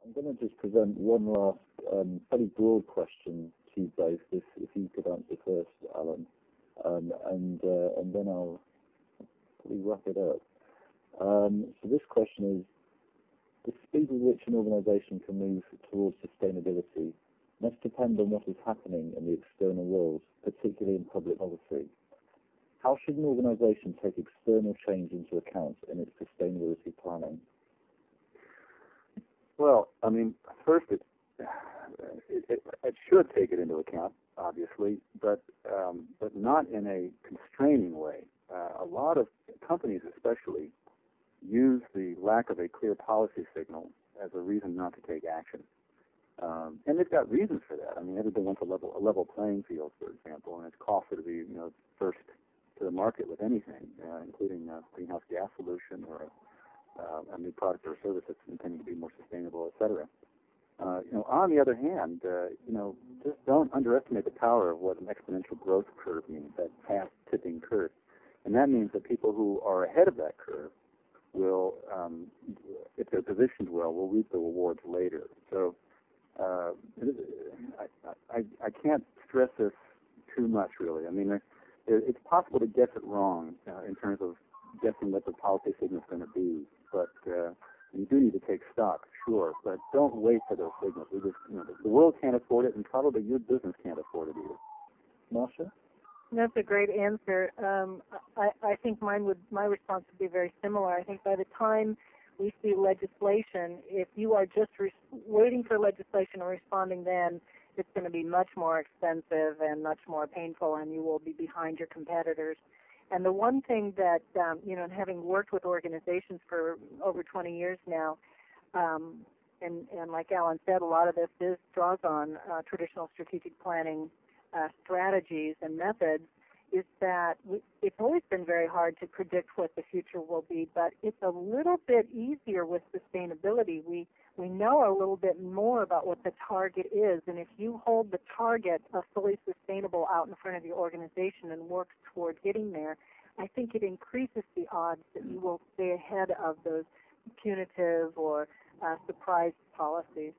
I'm going to just present one last fairly broad question to you both, if you could answer first, Alan, and then I'll probably wrap it up. So this question is, the speed with which an organisation can move towards sustainability must depend on what is happening in the external world, particularly in public policy. How should an organisation take external change into account in its sustainability planning? Well, I mean, first it should take it into account, obviously, but not in a constraining way. A lot of companies, especially, use the lack of a clear policy signal as a reason not to take action, and they've got reasons for that. I mean, everybody wants a level playing field, for example, and it's costly to be first to the market with anything, including a greenhouse gas solution or a new product or service that's intended to be more sustainable, et cetera. On the other hand, just don't underestimate the power of what an exponential growth curve means, that fast tipping curve. And that means that people who are ahead of that curve will, if they're positioned well, will reap the rewards later. So I can't stress this too much, really. I mean, it's possible to guess it wrong in terms of guessing what the policy signal is going to be, but you do need to take stock, sure, but don't wait for those signals. We just, the world can't afford it, and probably your business can't afford it either. Marsha? That's a great answer. I think my response would be very similar. I think by the time we see legislation, if you are just waiting for legislation and responding then, it's going to be much more expensive and much more painful, and you will be behind your competitors. And the one thing that, having worked with organizations for over 20 years now, and like Alan said, a lot of this draws on traditional strategic planning strategies and methods, is that it's always been very hard to predict what the future will be, but it's a little bit easier with sustainability. We know a little bit more about what the target is, and if you hold the target of fully sustainable out in front of your organization and work toward getting there, I think it increases the odds that you will stay ahead of those punitive or surprise policies.